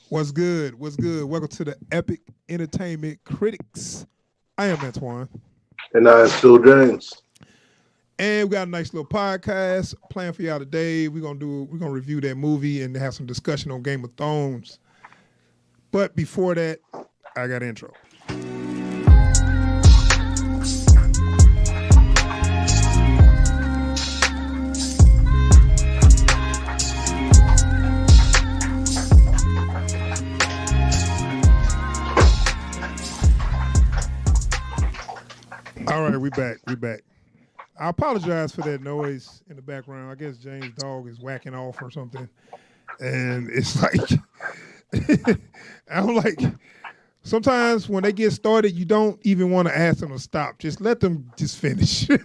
What's good? What's good? Welcome to the Epic Entertainment Critics. I am Antoine. And I'm still James. And we got a nice little podcast planned for y'all today. We're gonna review that movie and have some discussion on Game of Thrones. But before that, I got intro. All right, we back. We back. I apologize for that noise in the background. I guess James' dog is whacking off or something. And it's like I'm like sometimes when they get started, you don't even want to ask them to stop. Just let them just finish. Why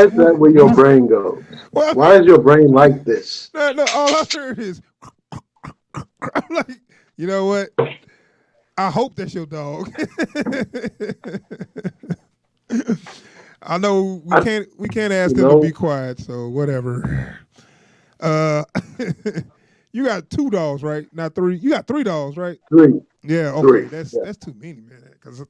is that where your brain goes? Well, Why is your brain like this? no, all I heard is I'm like, you know what? I hope that's your dog. I know we I, can't ask you them to be know, quiet, so whatever. Uh, you got two dogs, right? Not three. You got three dogs, right? three, Yeah. Okay. three. That's Yeah, that's too many, man. Because I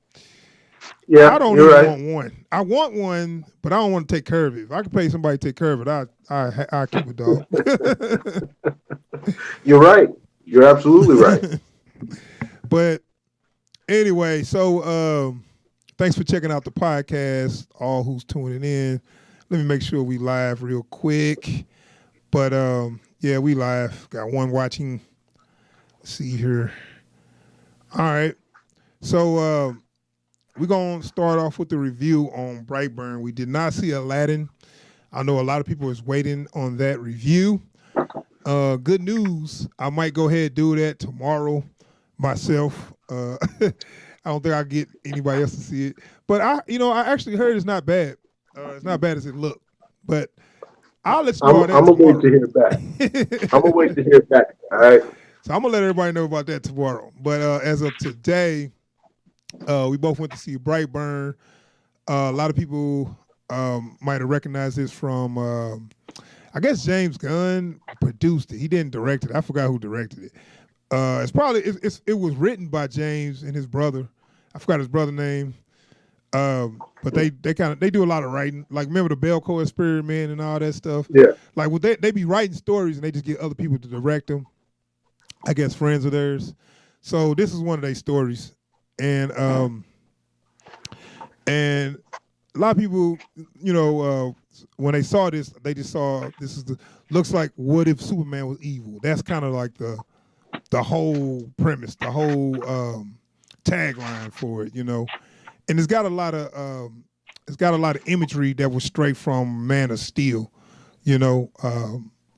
yeah, don't you're even right. want one. I want one, but I don't want to take care of it. If I could pay somebody to take care of it, I keep a dog. You're right. You're absolutely right. But anyway, so thanks for checking out the podcast. All who's tuning in. Let me make sure we live real quick. But yeah, we live. Got one watching. Let's see here. All right. So we're gonna start off with the review on Brightburn. We did not see Aladdin. I know a lot of people is waiting on that review. Good news. I might go ahead and do that tomorrow myself. I don't think I'll get anybody else to see it. But I actually heard it's not bad. It's not bad as it looked. But I'll I'm, explore that I'm gonna wait tomorrow. to hear back. I'm gonna wait So to hear back. All right. I'm gonna let everybody know about that tomorrow. But as of today, we both went to see Brightburn. A lot of people might have recognized this from, I guess James Gunn produced it. He didn't direct it. I forgot who directed it. It was written by James and his brother. I forgot his brother name. But they do a lot of writing. Like remember the Belco experiment and all that stuff. Yeah. Like they be writing stories and they just get other people to direct them. I guess friends of theirs. So this is one of their stories, and and a lot of people, when they saw this, they just saw this is the looks like what if Superman was evil. That's kind of like the whole premise, the whole tagline for it, and it's got a lot of imagery that was straight from Man of Steel, you know,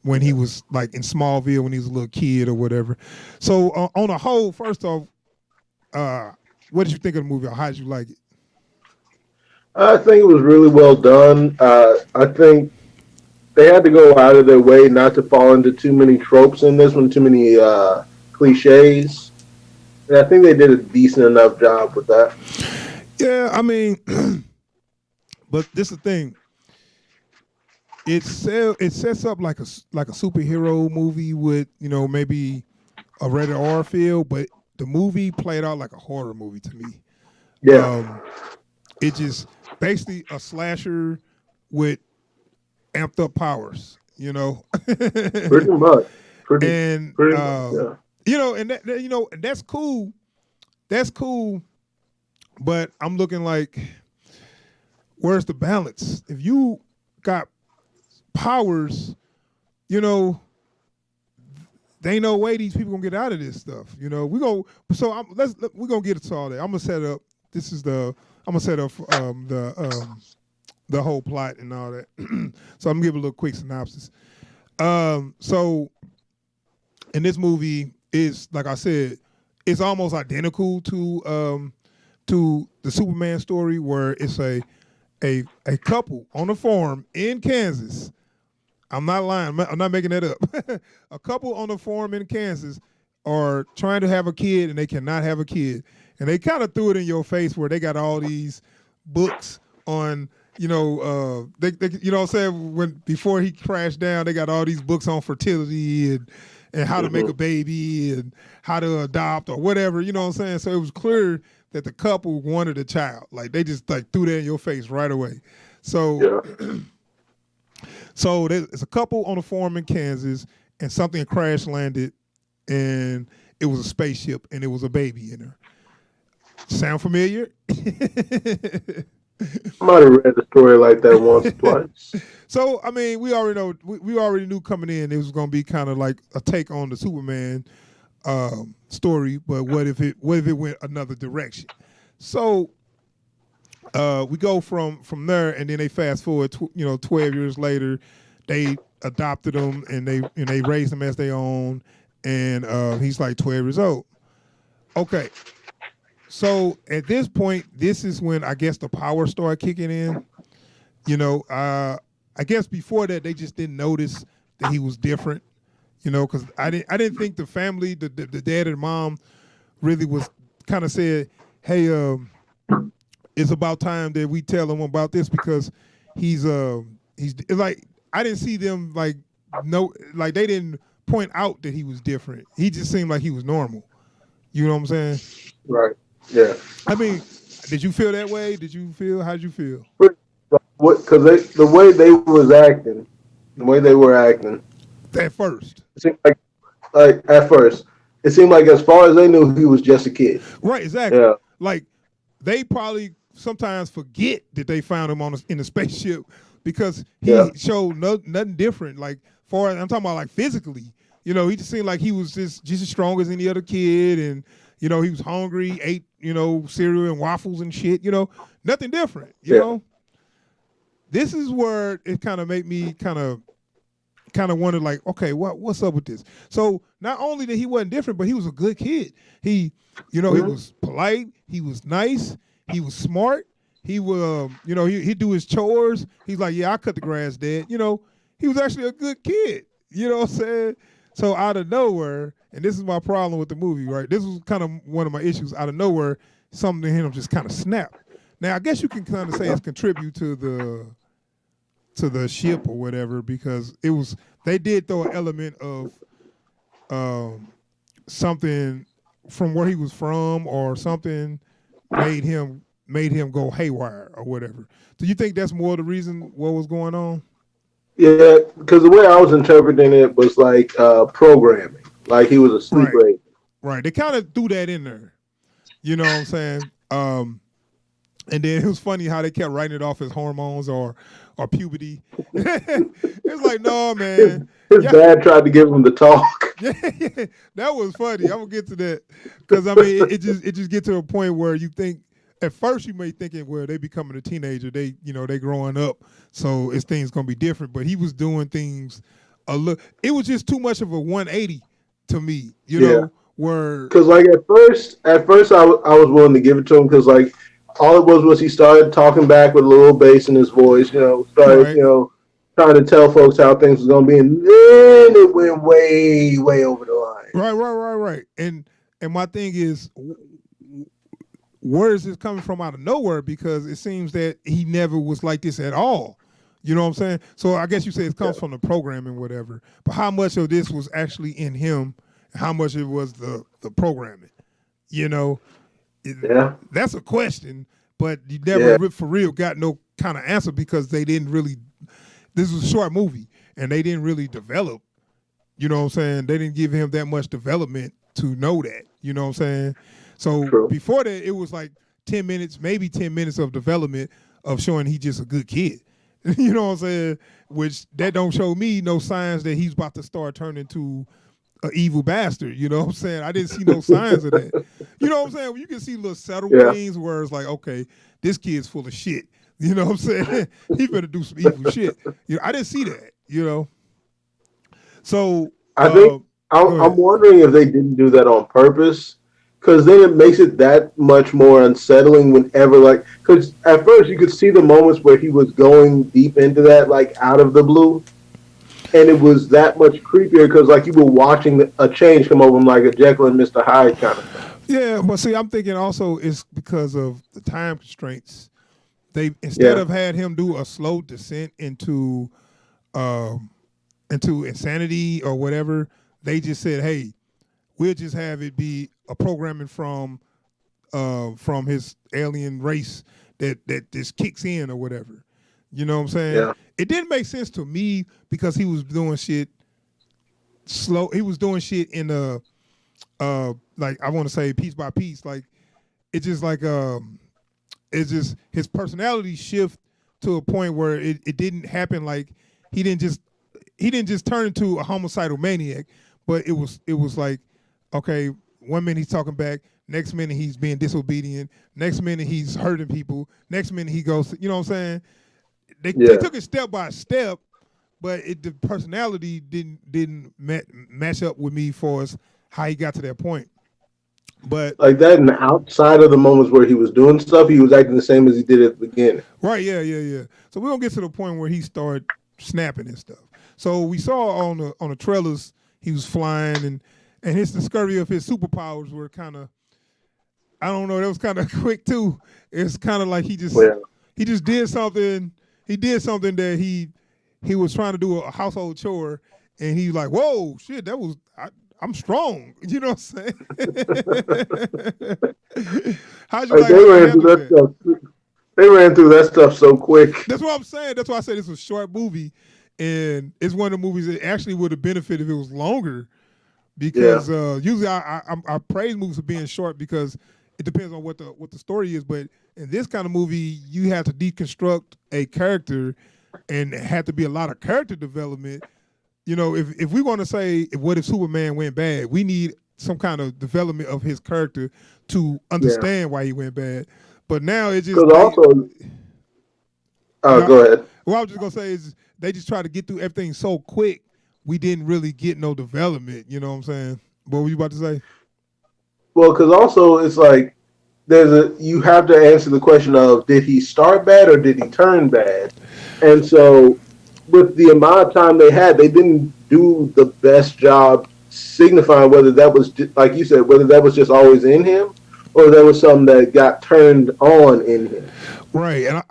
when he was like in Smallville when he was a little kid or whatever. So on the whole, first off, what did you think of the movie? Or how did you like it? I think it was really well done. I think they had to go out of their way not to fall into too many tropes in this one, too many cliches. And I think they did a decent enough job with that. Yeah, I mean, but this is the thing. It sets up like a superhero movie with maybe a rated R feel, but the movie played out like a horror movie to me. Yeah, Um, it just basically a slasher with amped up powers. pretty much. Pretty, And pretty much, yeah. and that's cool. That's cool. But I'm looking like, where's the balance? If you got powers, you know, they ain't no way these people gonna get out of this stuff. We go. So we're gonna get to all that. I'm gonna set up. This is the I'm gonna set up the whole plot and all that. So I'm gonna give a little quick synopsis. So in this movie is like I said, it's almost identical to the Superman story where it's a couple on a farm in Kansas. I'm not lying. I'm not making that up. A couple on a farm in Kansas are trying to have a kid and they cannot have a kid. And they kind of threw it in your face where they got all these books on, they you know what I'm saying, when before he crashed down, they got all these books on fertility and how to make a baby and how to adopt or whatever, you know what I'm saying? So it was clear that the couple wanted a child. Like they just like threw that in your face right away. So so there's a couple on a farm in Kansas and something crash landed and it was a spaceship and it was a baby in her. Sound familiar? I might have read a story like that once or twice. So I mean, we already know. We already knew coming in it was going to be kind of like a take on the Superman story. But what if it went another direction? So we go from there, and then they fast forward. 12 years later, they adopted him and they raised him as their own, and he's like 12 years old. Okay. So at this point, this is when I guess the power started kicking in. I guess before that they just didn't notice that he was different. Because I didn't think the family, the dad and mom, really was kind of said, "Hey, it's about time that we tell him about this because he's like I didn't see them like they didn't point out that he was different. He just seemed like he was normal. You know what I'm saying? Right. Yeah. I mean, did you feel that way? How'd you feel? Because the way they were acting. At first. It seemed like at first, it seemed like as far as they knew, he was just a kid. Right, exactly. Yeah. Like, they probably sometimes forget that they found him in a spaceship because he showed nothing different. Like, I'm talking about like physically. He just seemed like he was just as strong as any other kid and he was hungry, ate, cereal and waffles and shit, nothing different, you know? This is where it kind of made me kind of wonder, like, okay, what's up with this? So not only that he wasn't different, but he was a good kid. He, he was polite, he was nice, he was smart, he was, he'd do his chores. He's like, yeah, I cut the grass, Dad. He was actually a good kid. You know what I'm saying? So out of nowhere, and this is my problem with the movie, right? This was kind of one of my issues. Out of nowhere, something in him just kind of snapped. Now, I guess you can kind of say it's contribute to the ship or whatever because they did throw an element of something from where he was from or something made him go haywire or whatever. Do you think that's more the reason what was going on? Yeah, because the way I was interpreting it was like programming, like he was a sleep rate. Right. They kind of threw that in there. You know what I'm saying? And then it was funny how they kept writing it off as hormones or puberty. It's like, no, man. His dad tried to give him the talk. Yeah, that was funny. I'm gonna get to that because I mean, it just get to a point where you think. At first, you may think, well, they becoming a teenager. They growing up, so things gonna be different. But he was doing things it was just too much of a 180 to me, you know. Where because like at first I was willing to give it to him because like all it was he started talking back with a little bass in his voice, started trying to tell folks how things was gonna be, and then it went way over the line. Right. And my thing is, where is this coming from out of nowhere? Because it seems that he never was like this at all. You know what I'm saying? So I guess you say it comes from the programming, whatever. But how much of this was actually in him? How much it was the programming? That's a question. But you never for real got no kind of answer because they didn't really. This was a short movie, and they didn't really develop. You know what I'm saying? They didn't give him that much development to know that. You know what I'm saying? So before that, it was like 10 minutes, maybe 10 minutes of development of showing he's just a good kid. You know what I'm saying? Which that don't show me no signs that he's about to start turning into an evil bastard. You know what I'm saying? I didn't see no signs of that. You know what I'm saying? You can see little subtle things where it's like, okay, this kid's full of shit. You know what I'm saying? He better do some evil shit. I didn't see that, So I think I'm wondering if they didn't do that on purpose. Because then it makes it that much more unsettling whenever, because at first you could see the moments where he was going deep into that, out of the blue. And it was that much creepier because, you were watching a change come over him like a Jekyll and Mr. Hyde kind of thing. Yeah, but see, I'm thinking also it's because of the time constraints. They instead of had him do a slow descent um, into insanity or whatever, they just said, "Hey, we'll just have it be a programming from his alien race that just kicks in or whatever." You know what I'm saying? Yeah. It didn't make sense to me because he was doing shit slow. He was doing shit in like I want to say piece by piece. Like it's just like it's just his personality shift to a point where it didn't happen. Like he didn't just turn into a homicidal maniac, but it was like, okay, one minute he's talking back, next minute he's being disobedient, next minute he's hurting people, next minute he goes, you know what I'm saying? They took it step by step, but the personality didn't match up with me for us how he got to that point. But like that, and outside of the moments where he was doing stuff, he was acting the same as he did at the beginning. right, yeah. So we're gonna get to the point where he started snapping and stuff. So we saw on the trailers he was flying and his discovery of his superpowers were kind of, I don't know, that was kind of quick too. It's kind of like he just did something. He did something that he was trying to do a household chore, and he was like, "Whoa, shit, I'm strong." You know what I'm saying? How'd you Like like how ran through handled that stuff. They ran through that stuff so quick. That's what I'm saying. That's why I said it's a short movie, and it's one of the movies that actually would have benefited if it was longer. Because usually I praise movies for being short because it depends on what the story is. But in this kind of movie, you have to deconstruct a character, and it had to be a lot of character development. You know, if we want to say what if Superman went bad, we need some kind of development of his character to understand why he went bad. But now it's just go ahead. What I was just gonna say is they just try to get through everything so quick. We didn't really get no development. You know what I'm saying? What were you about to say? Well, because also it's like you have to answer the question of did he start bad or did he turn bad? And so with the amount of time they had, they didn't do the best job signifying whether that was, like you said, whether that was just always in him or there was something that got turned on in him. Right, and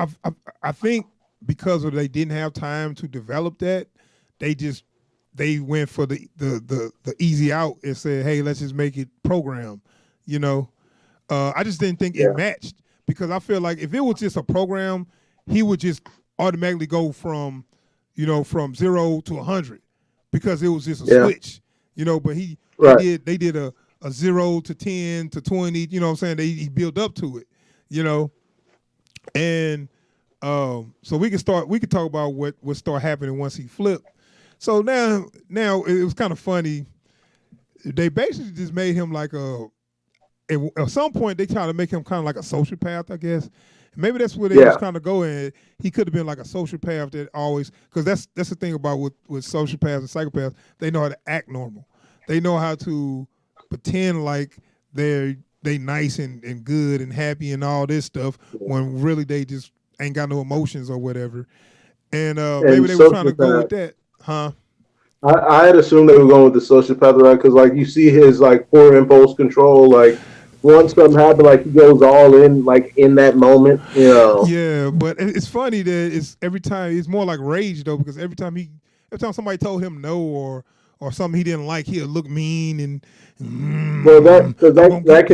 I think because they didn't have time to develop that, they went for the easy out and said, hey, let's just make it program. You know, I just didn't think it matched because I feel like if it was just a program, he would just automatically go from 0 to 100 because it was just a switch. You know, but they did a 0 to 10 to 20. You know what I'm saying? He built up to it. You know, and so we can talk about what started happening once he flipped. So now it was kind of funny. They basically just made him like at some point they tried to make him kind of like a sociopath, I guess. Maybe that's where they was kind of going. He could have been like a sociopath that always, because that's the thing about with sociopaths and psychopaths, they know how to act normal. They know how to pretend like they nice and good and happy and all this stuff when really they just ain't got no emotions or whatever. And maybe they were trying to go with that. Huh? I had assumed they were going with the sociopath, right? Because like you see his like poor impulse control, like once something happened, like he goes all in, like in that moment, you know. Yeah, but it's funny that it's every time it's more like rage though, because every time somebody told him no or something he didn't like, he'll look mean and. Well, that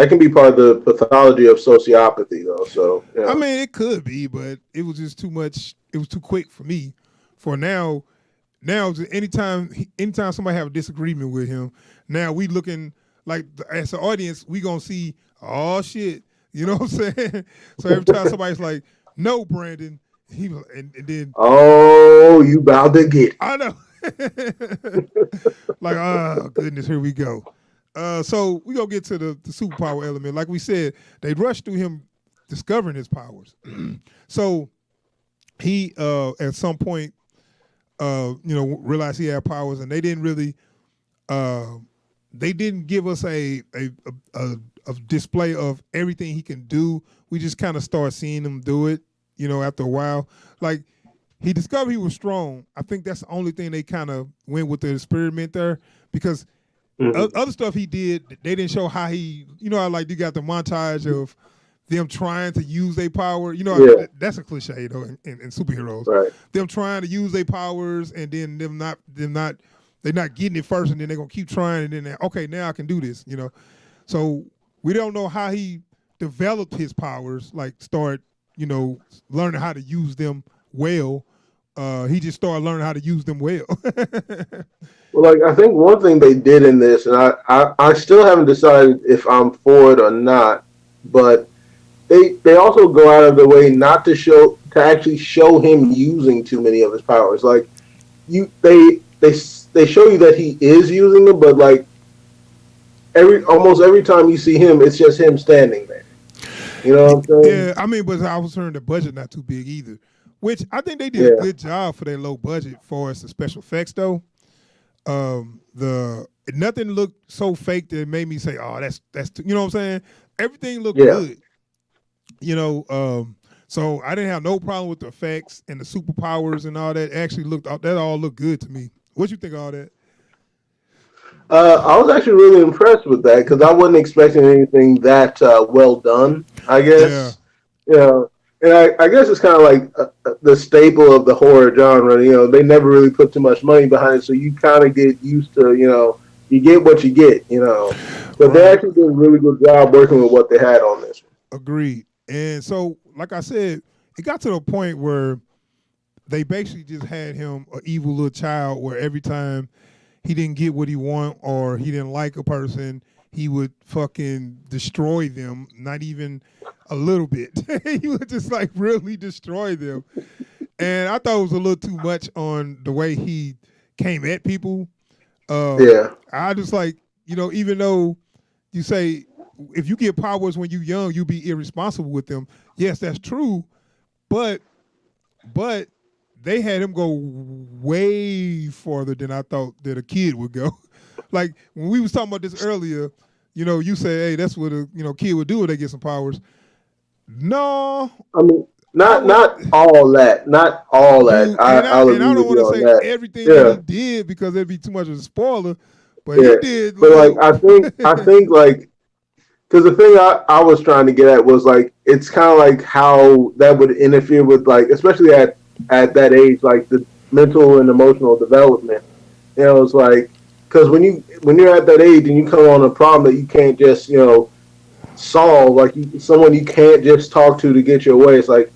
can be part of the pathology of sociopathy, though. So I mean, it could be, but it was just too much. It was too quick for me. For now, anytime somebody have a disagreement with him, now we looking like as an audience, we gonna see, oh shit, you know what I'm saying? So every time somebody's like, no, Brandon, and then oh, you about to get it. I know. Like, oh goodness, here we go. So we gonna get to the superpower element. Like we said, they rushed through him discovering his powers. So he at some point realized he had powers, and they didn't really they didn't give us a display of everything he can do. We just kind of start seeing him do it, after a while. Like he discovered he was strong. I think that's the only thing they kind of went with the experiment there, because other stuff he did, they didn't show how he, how like you got the montage of them trying to use their power. You know, Yeah. that's a cliche though in superheroes. Right. Them trying to use their powers and then they're not getting it first, and then they're gonna keep trying, and then okay, now I can do this. You know, so we don't know how he developed his powers. Like start, learning how to use them well. He just started learning how to use them well. Well, like I think one thing they did in this, and I still haven't decided if I'm for it or not, but they also go out of their way not to actually show him using too many of his powers. Like they show you that he is using them, but like almost every time you see him, it's just him standing there. You know what I'm saying? Yeah, I mean, but I was hearing the budget not too big either, which I think they did a good job for their low budget for us the special effects though. Nothing looked so fake that it made me say, "Oh, that's you know what I'm saying." Everything looked good. So I didn't have no problem with the effects and the superpowers and all that. Actually, that all looked good to me. What you think of all that? I was actually really impressed with that because I wasn't expecting anything that well done. I guess, and I guess it's kind of like the staple of the horror genre. They never really put too much money behind it, so you kind of get used to, you get what you get. But they actually did a really good job working with what they had on this one. Agreed. And so, like I said, it got to the point where they basically just had him an evil little child where every time he didn't get what he want or he didn't like a person, he would fucking destroy them, not even a little bit. He would just like really destroy them. And I thought it was a little too much on the way he came at people. I just like, even though you say if you get powers when you're young, you be irresponsible with them. Yes, that's true. But they had him go way farther than I thought that a kid would go. Like when we was talking about this earlier, you say, hey, that's what a kid would do if they get some powers. No. I mean, not all that. Not all that. Dude, I don't want to say everything that he did because it'd be too much of a spoiler. But he did. But like I think like because the thing I was trying to get at was like it's kind of like how that would interfere with like especially at that age like the mental and emotional development. It's like because when you're at that age and you come on a problem that you can't just solve like someone you can't just talk to get your way. It's like,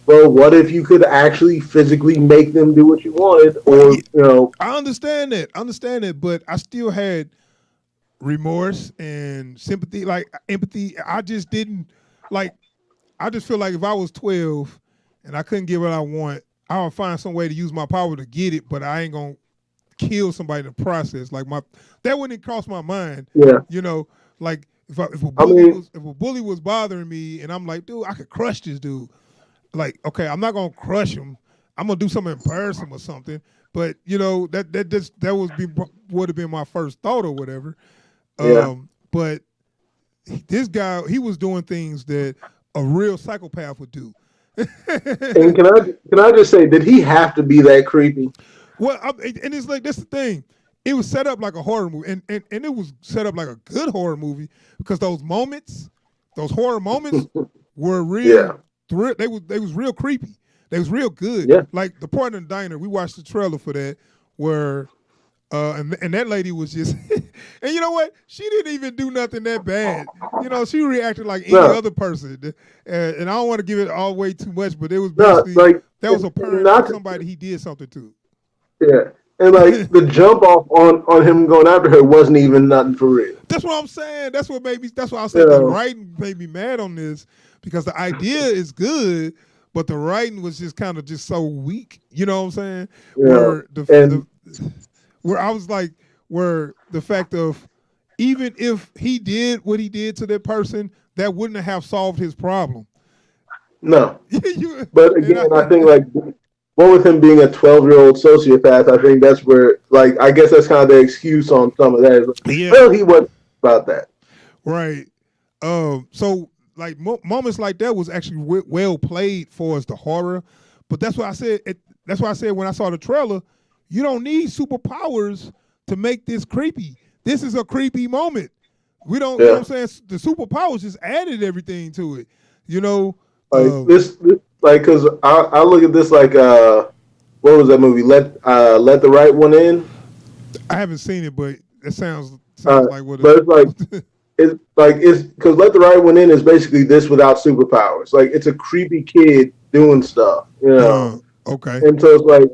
well, what if you could actually physically make them do what you wanted? Or I understand that, but I still had remorse and sympathy, like empathy. I just didn't like. I just feel like if I was 12 and I couldn't get what I want, I would find some way to use my power to get it, but I ain't gonna kill somebody in the process. Like that wouldn't cross my mind. Yeah. Like if a bully was bothering me and I'm like, dude, I could crush this dude. Like, okay, I'm not gonna crush him. I'm gonna do something embarrassing or something. But that would have been my first thought or whatever. But this guy, he was doing things that a real psychopath would do. And can I just say, did he have to be that creepy? Well, and it's like that's the thing. It was set up like a horror movie, and it was set up like a good horror movie because those horror moments, were real. Yeah. They was real creepy. They was real good. Yeah. Like the part in the diner, we watched the trailer for that where. And that lady was just, and you know what? She didn't even do nothing that bad. She reacted like any other person. And I don't want to give it all way too much, but it was basically that was a parent of somebody he did something to. Yeah, and like the jump off on him going after her wasn't even nothing for real. That's what I'm saying. That's why I said the writing made me mad on this because the idea is good, but the writing was just kind of just so weak. You know what I'm saying? Yeah. Where I was like, where the fact of even if he did what he did to that person, that wouldn't have solved his problem. No. But again, I think like what with him being a 12-year-old sociopath, I think that's where like I guess that's kind of the excuse on some of that. Yeah. Well, he wasn't about that. Right. So like moments like that was actually well played for us, the horror. But that's why I said that's why I said when I saw the trailer. You don't need superpowers to make this creepy. This is a creepy moment. We don't, you know what I'm saying? The superpowers just added everything to it. You know, Like this like because I look at this like what was that movie? Let the Right One In. I haven't seen it, but it sounds Uh, like what but it. it's because Let the Right One In is basically this without superpowers. Like it's a creepy kid doing stuff, Okay. And so it's like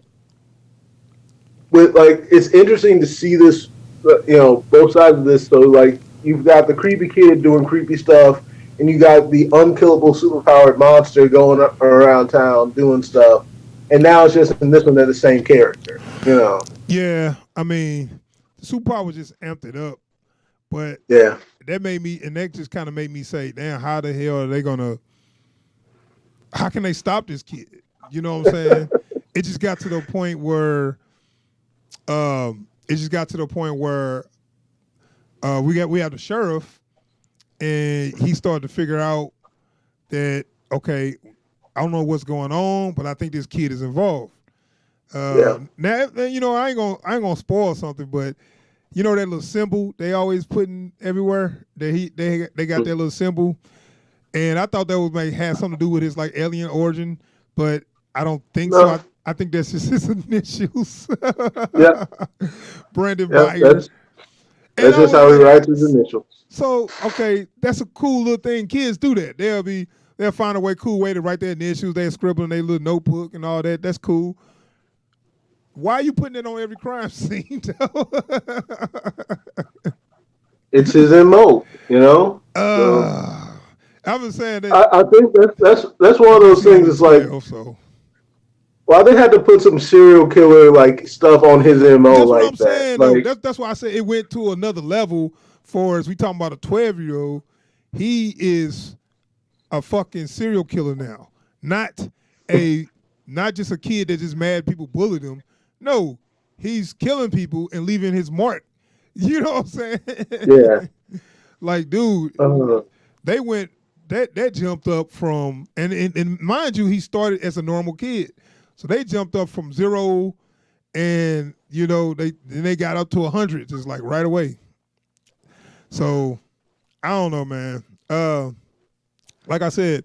with like it's interesting to see this, both sides of this. So like you've got the creepy kid doing creepy stuff, and you got the unkillable superpowered monster going around town doing stuff. And now it's just in this one they're the same character. Yeah, I mean, the superpower just amped it up, but Yeah. that made me, and that just kind of made me say, "Damn, how the hell are they gonna? How can they stop this kid?" You know what I'm saying? It just got to the point where, we have the sheriff, and he started to figure out that okay, I don't know what's going on, but I think this kid is involved. Yeah. Now I ain't gonna spoil something, but you know that little symbol they always putting everywhere. They got that little symbol, and I thought that had something to do with his like alien origin, but I don't think so. No. I think that's just his initials. Yeah. Brandon Yeah. Byers. And That's I just was how he like, writes his initials. so okay, that's a cool little thing. Kids do that. They'll find a cool way to write their initials. They'll scribble in their little notebook and all that. That's cool. Why are you putting it on every crime scene? It's his MO. So I've been saying that. I think that's one of those things. It's like, so. well, they had to put some serial killer like stuff on his MO That's what like I'm that. saying, Like, though. That's why I said it went to another level. For as we talking about a 12-year-old, he is a fucking serial killer now. Not just a kid that just mad people bullied him. No, he's killing people and leaving his mark. You know what I'm saying? yeah. Like, dude, they went that jumped up from and mind you, he started as a normal kid. So they jumped up from 0 and they got up to 100 just like right away. So I don't know, man. Like I said,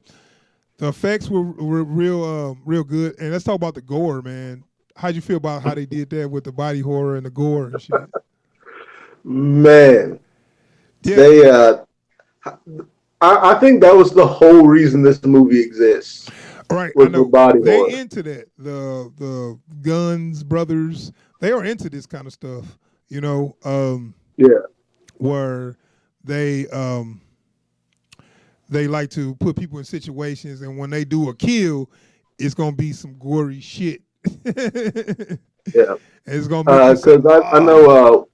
the effects were real good. And let's talk about the gore, man. How'd you feel about how they did that with the body horror and the gore and shit? Man, Yeah. they I think that was the whole reason this movie exists. Right, Was I know. the body horror. They into that. The Guns brothers, they are into this kind of stuff. Yeah. Where they like to put people in situations, and when they do a kill, it's gonna be some gory shit. Yeah. It's gonna be because I know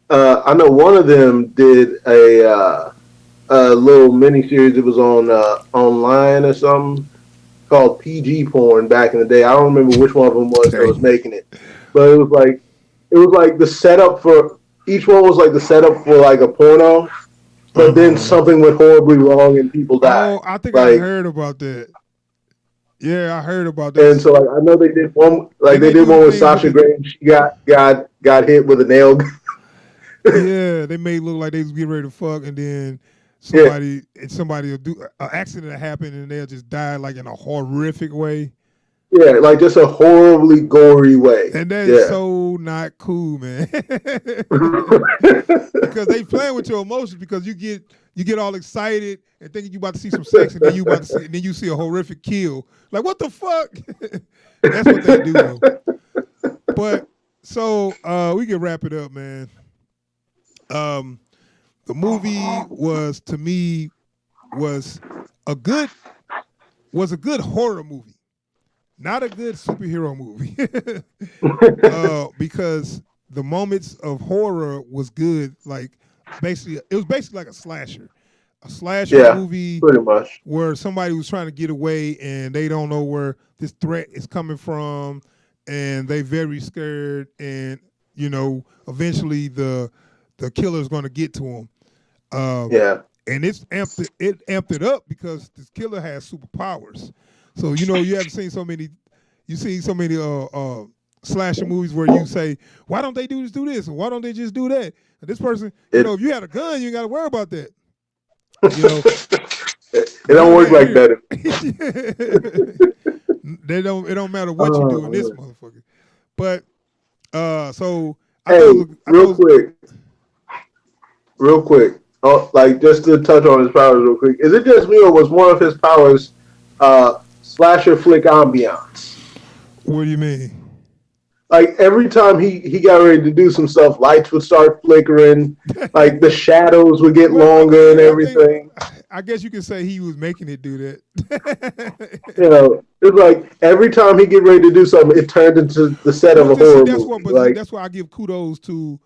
I know one of them did a little mini series. It was on online or something called PG porn back in the day. I don't remember which one of them was that was making it, but it was like the setup for each one was like the setup for like a porno, but then something went horribly wrong and people died. Oh, I think I heard about that. Yeah, I heard about that. And so like I know they did one with Sasha Grey. She got hit with a nail gun. Yeah, they made it look like they was getting ready to fuck, and then somebody will do an accident that happened, and they'll just die like in a horrific way. Yeah, like just a horribly gory way. And that is so not cool, man. Because they playing with your emotions because you get all excited and thinking you about to see some sex, and then you see a horrific kill. Like, what the fuck? That's what they do, though. But so we can wrap it up, man. The movie was a good horror movie. Not a good superhero movie. Because the moments of horror was good. Like it was basically like a slasher. A slasher movie pretty much. Where somebody was trying to get away and they don't know where this threat is coming from, and they very scared, and eventually the killer's gonna get to them. And it amped it up because this killer has superpowers. So you haven't seen so many. You see so many slasher movies where you say, "Why don't they do this? And why don't they just do that?" And this person, if you had a gun, you ain't got to worry about that. You know, It don't work like here. that. They don't. It don't matter what you do in this Oh, motherfucker. But so I thought hey, it was. I thought real it was, quick, real quick. Oh, like just to touch on his powers real quick. Is it just me or was one of his powers slasher flick ambiance? what do you mean? Like every time he got ready to do some stuff, lights would start flickering, like the shadows would get Well, longer and I think everything. I guess you could say he was making it do that. You know, it's like every time he get ready to do something, it turned into the set of Well, a see, horror that's what. movie. But see, Like, that's why I give kudos to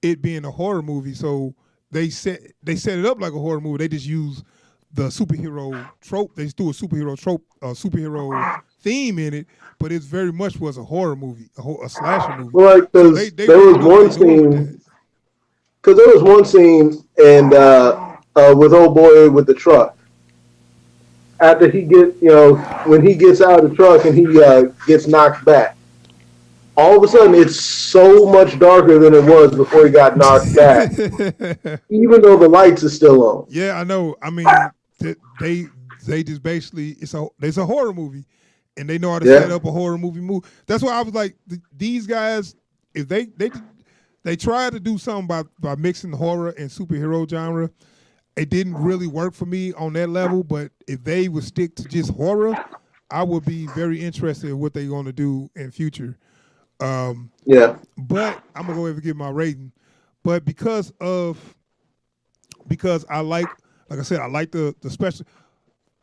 it being a horror movie. So they set it up like a horror movie. They just use the superhero trope. They just threw a superhero trope, a superhero theme in it, but it very much was a horror movie, a slasher movie. well, like So because they there really was know what one they're doing with that. scene, because there was one scene, and with old boy with the truck. After he get, when he gets out of the truck and he gets knocked back, all of a sudden it's so much darker than it was before he got knocked back, even though the lights are still on. Yeah, I know. I mean, they just basically it's a horror movie, and they know how to set Yeah, up a horror movie. That's why I was like, these guys, if they tried to do something by mixing horror and superhero genre, it didn't really work for me on that level. But if they would stick to just horror, I would be very interested in what they're going to do in future. Um, yeah, but I'm gonna go ahead and give my rating. But because like I said, I like the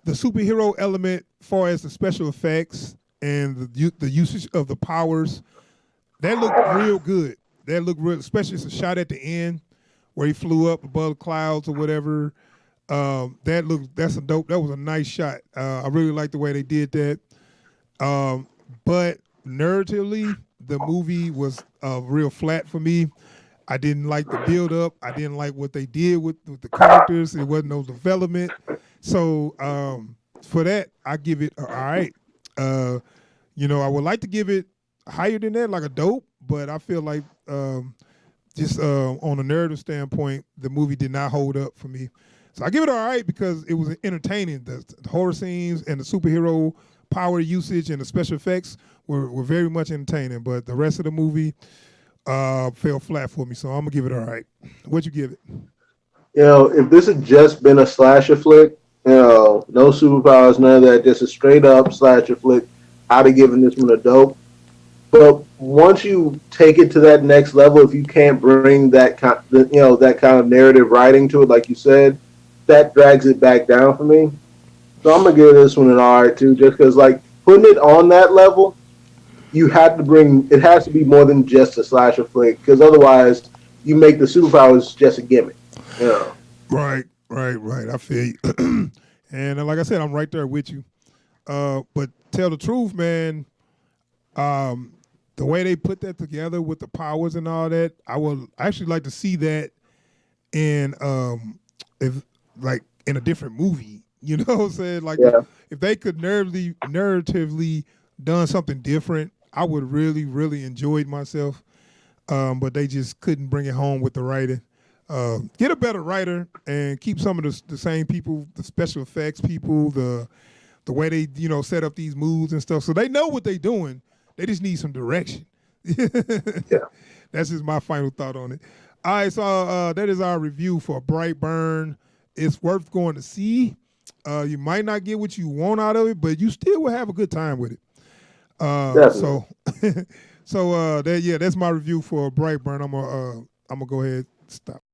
superhero element, far as the special effects and the usage of the powers. That looked real good. That looked real, especially it's a shot at the end where he flew up above the clouds or whatever. That's a dope. That was a nice shot. I really like the way they did that. But narratively, the movie was real flat for me. I didn't like the build up. I didn't like what they did with the characters. It wasn't no development. So for that, I give it all right. Uh, I would like to give it higher than that, like a dope, but I feel like just on a narrative standpoint, the movie did not hold up for me. So I give it all right because it was entertaining. The horror scenes and the superhero power usage and the special effects were very much entertaining. But the rest of the movie fell flat for me. So I'm gonna give it all right. What'd you give it? if this had just been a slasher flick, no superpowers, none of that, just a straight up slasher flick, I'd have given this one a dope. But once you take it to that next level, if you can't bring that kind of narrative writing to it, like you said, that drags it back down for me. So I'm gonna give this one an R too, just because like putting it on that level, you have to bring it has to be more than just a slasher flick, because otherwise you make the superpowers just a gimmick. You know. Right. I feel you. And like I said, I'm right there with you. But tell the truth, man. The way they put that together with the powers and all that, I would actually like to see that in if like in a different movie. You know what I'm saying? Like Yeah. if they could narratively done something different, I would really, really enjoyed myself. But they just couldn't bring it home with the writing. Get a better writer and keep some of the same people, the special effects people, the way they set up these moves and stuff. So they know what they're doing. They just need some direction. Yeah. That's just my final thought on it. All right, so that is our review for Brightburn. It's worth going to see. You might not get what you want out of it, but you still will have a good time with it. Definitely. So, that's my review for Brightburn. I'm gonna go ahead and stop.